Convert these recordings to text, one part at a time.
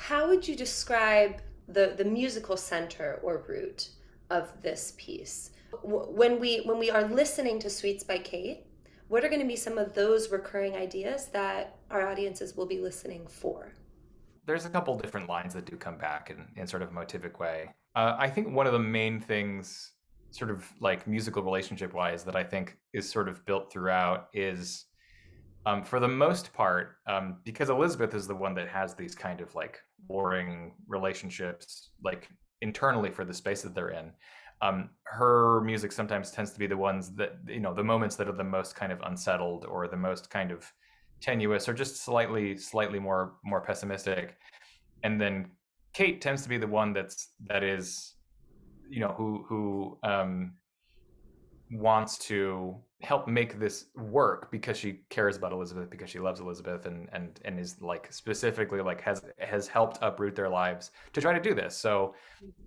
how would you describe the musical center or root of this piece? When we are listening to Suites by Kate, what are going to be some of those recurring ideas that our audiences will be listening for? There's a couple different lines that do come back in sort of a motivic way. I think one of the main things, sort of like musical relationship wise, that I think is sort of built throughout is, for the most part, because Elizabeth is the one that has these kind of like warring relationships, like internally for the space that they're in. Her music sometimes tends to be the ones that, the moments that are the most kind of unsettled or the most kind of tenuous or just slightly more pessimistic. And then Kate tends to be the one that is, who wants to help make this work because she cares about Elizabeth, because she loves Elizabeth, and is like specifically like has helped uproot their lives to try to do this. So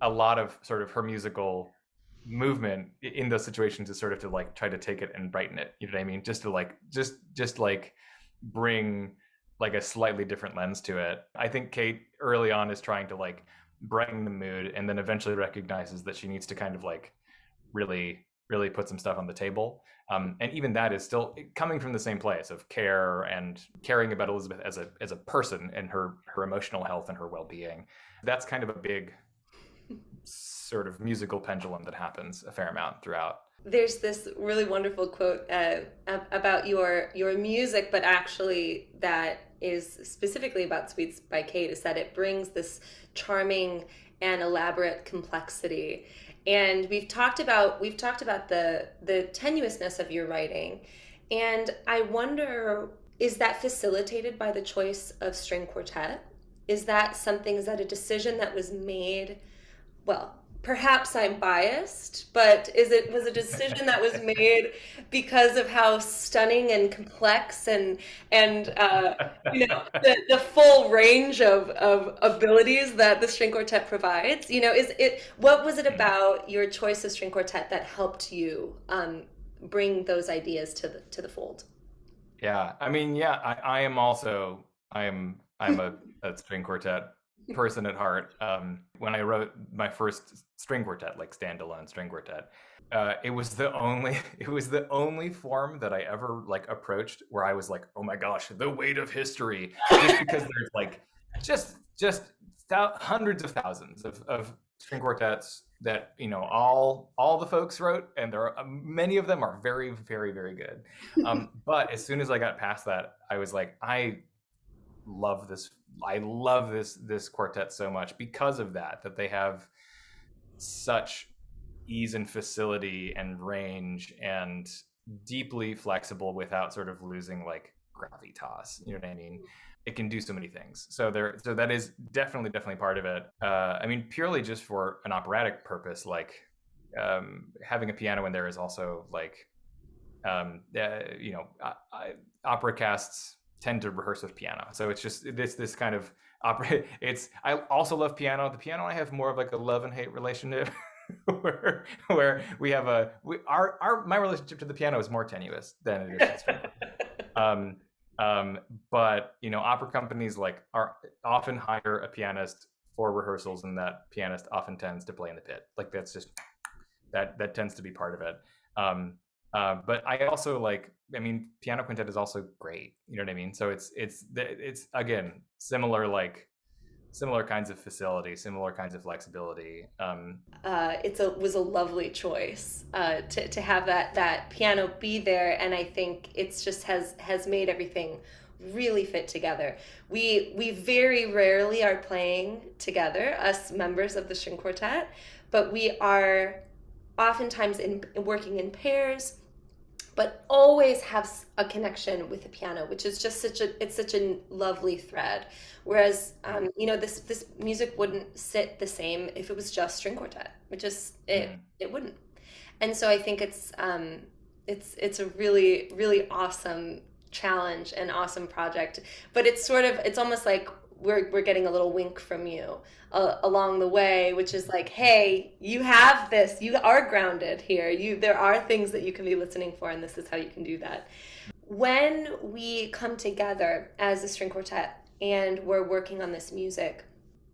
a lot of sort of her musical movement in those situations is sort of to like try to take it and brighten it. You know what I mean? Just to like just like bring like a slightly different lens to it. I think Kate early on is trying to like brighten the mood, and then eventually recognizes that she needs to kind of like really put some stuff on the table. And even that is still coming from the same place of care and caring about Elizabeth as a person and her emotional health and her well-being. That's kind of a big sort of musical pendulum that happens a fair amount throughout. There's this really wonderful quote about your music, but actually that is specifically about Suites by Kate, is that it brings this charming and elaborate complexity. And we've talked about the tenuousness of your writing, and I wonder, is that facilitated by the choice of string quartet? Is that a decision that was made? Well, perhaps I'm biased, but was a decision that was made because of how stunning and complex and the full range of abilities that the string quartet provides? Is it what was it about your choice of string quartet that helped you bring those ideas to the fold? Yeah, I mean, yeah, I am also I'm a string quartet person at heart. When I wrote my first string quartet, like standalone string quartet, it was the only it was the only form that I ever like approached where I was like, oh my gosh, the weight of history, just because there's like just hundreds of thousands of string quartets that all the folks wrote, and there are many of them are very good. But as soon as I got past that, I was like, love this I love this quartet so much because of that they have such ease and facility and range, and deeply flexible without sort of losing like gravitas. You know what I mean? It can do so many things. So that is definitely part of it. I mean, purely just for an operatic purpose, like having a piano in there is also like opera casts tend to rehearse with piano, so it's just this kind of opera. I also love piano. The piano I have more of like a love and hate relationship, where we have our my relationship to the piano is more tenuous than it is to string. Um, but opera companies like are often hire a pianist for rehearsals, and that pianist often tends to play in the pit. Like that's just that tends to be part of it. But I also like, I mean, piano quintet is also great. You know what I mean? So it's again similar kinds of facility, similar kinds of flexibility. It was a lovely choice to have that piano be there, and I think it's just has made everything really fit together. We very rarely are playing together, us members of the string quartet, but we are oftentimes in working in pairs, but always have a connection with the piano, which is just such a lovely thread. Whereas, this music wouldn't sit the same if it was just string quartet. It wouldn't. And so I think it's a really awesome challenge and awesome project. But it's almost like we're getting a little wink from you along the way, which is like, hey, you have this, you are grounded here. There are things that you can be listening for, and this is how you can do that. When we come together as a string quartet and we're working on this music,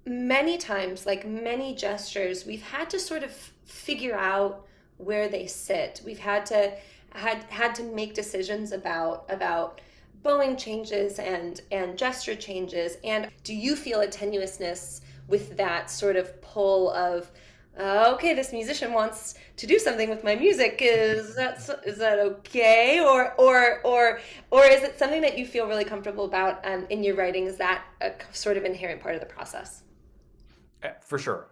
many times, like many gestures, we've had to sort of figure out where they sit. We've had to make decisions about bowing changes and gesture changes. And do you feel a tenuousness with that sort of pull of, okay, this musician wants to do something with my music. Is that okay? Or is it something that you feel really comfortable about in your writing? Is that a sort of inherent part of the process? For sure.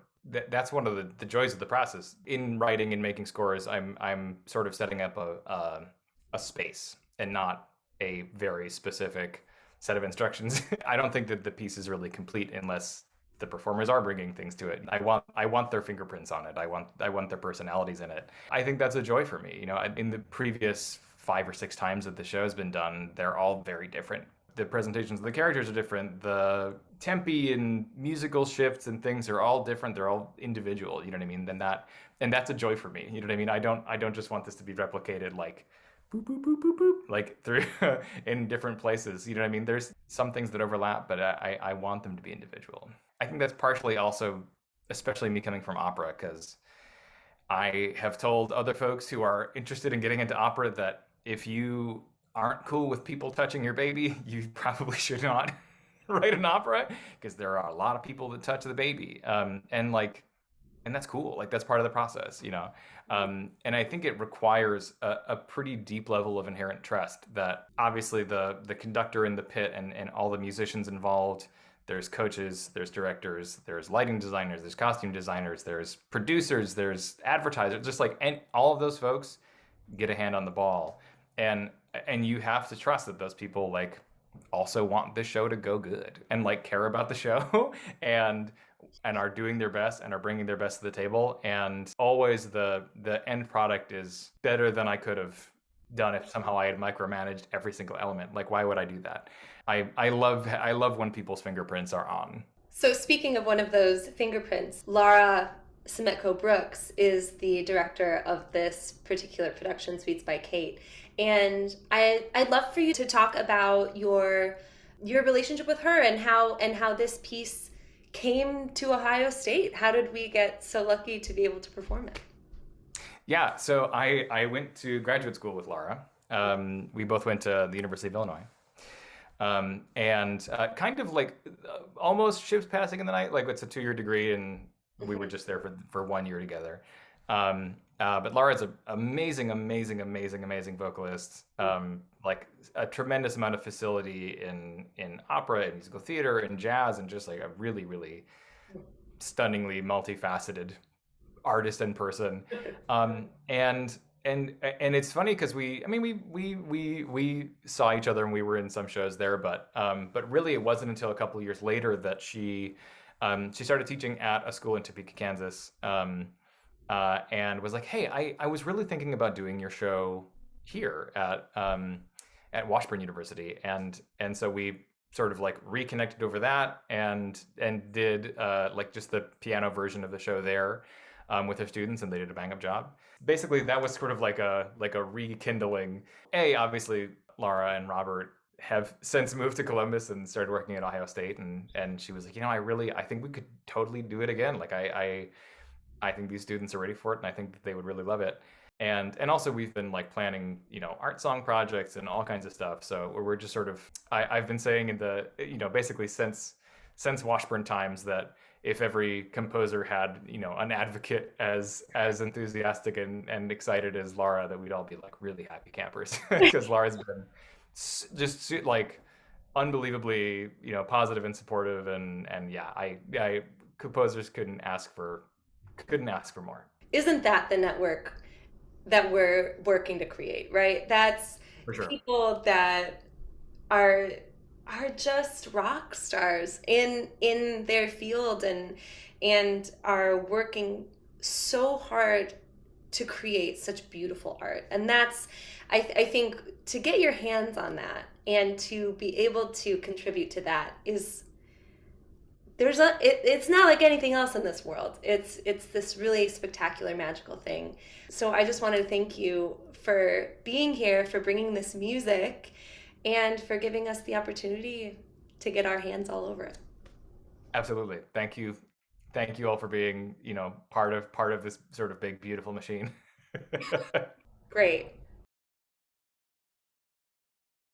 That's one of the joys of the process. In writing and making scores, I'm sort of setting up a space and not a very specific set of instructions. I don't think that the piece is really complete unless the performers are bringing things to it. I want their fingerprints on it. I want their personalities in it. I think that's a joy for me. You know, in the previous 5 or 6 times that the show has been done, they're all very different. The presentations of the characters are different. The tempi and musical shifts and things are all different. They're all individual. You know what I mean? And that's a joy for me. You know what I mean? I don't just want this to be replicated like boop boop boop boop boop like through in different places. You know what I mean? There's some things that overlap, but I want them to be individual. I think that's partially also, especially me coming from opera, because I have told other folks who are interested in getting into opera that if you aren't cool with people touching your baby, you probably should not write an opera, because there are a lot of people that touch the baby, and that's cool. Like, that's part of the process, you know. And I think it requires a pretty deep level of inherent trust that obviously the conductor in the pit and all the musicians involved. There's coaches, there's directors, there's lighting designers, there's costume designers, there's producers, there's advertisers, just like, and all of those folks get a hand on the ball. And you have to trust that those people like also want the show to go good and like care about the show and are doing their best and are bringing their best to the table. And always the end product is better than I could have done if somehow I had micromanaged every single element. Like, why would I do that? I love when people's fingerprints are on. So speaking of one of those fingerprints, Lara Semetko-Brooks is the director of this particular production, Suites by Kate. And I'd love for you to talk about your relationship with her and how this piece came to Ohio State. How did we get so lucky to be able to perform it? Yeah, so I went to graduate school with Lara. We both went to the University of Illinois. And kind of like almost ships passing in the night, like it's a 2-year degree and we were just there for 1 year together. But Lara's an amazing vocalist, like a tremendous amount of facility in opera and musical theater and jazz, and just like a really, really stunningly multifaceted artist and person. And it's funny because we saw each other and we were in some shows there, but really it wasn't until a couple of years later that she started teaching at a school in Topeka, Kansas, and was like, hey, I was really thinking about doing your show here at Washburn University, and so we sort of like reconnected over that and did like just the piano version of the show there with her students, and they did a bang up job. Basically, that was sort of like a rekindling. Obviously, Lara and Robert have since moved to Columbus and started working at Ohio State, and she was like, I think we could totally do it again. Like I think these students are ready for it, and I think that they would really love it. And also we've been like planning, art song projects and all kinds of stuff. So we're just sort of, I've been saying in the, basically since Washburn times that if every composer had, an advocate as enthusiastic and excited as Lara, that we'd all be like really happy campers, because Lara's been just like unbelievably, positive and supportive, and yeah, I composers couldn't ask for more. Isn't that the network that we're working to create, right? That's For sure. People that are just rock stars in their field and are working so hard to create such beautiful art. And that's, I think, to get your hands on that and to be able to contribute to that is, it's not like anything else in this world. It's this really spectacular, magical thing. So I just wanted to thank you for being here, for bringing this music, and for giving us the opportunity to get our hands all over it. Absolutely. Thank you. Thank you all for being, part of this sort of big, beautiful machine. Great.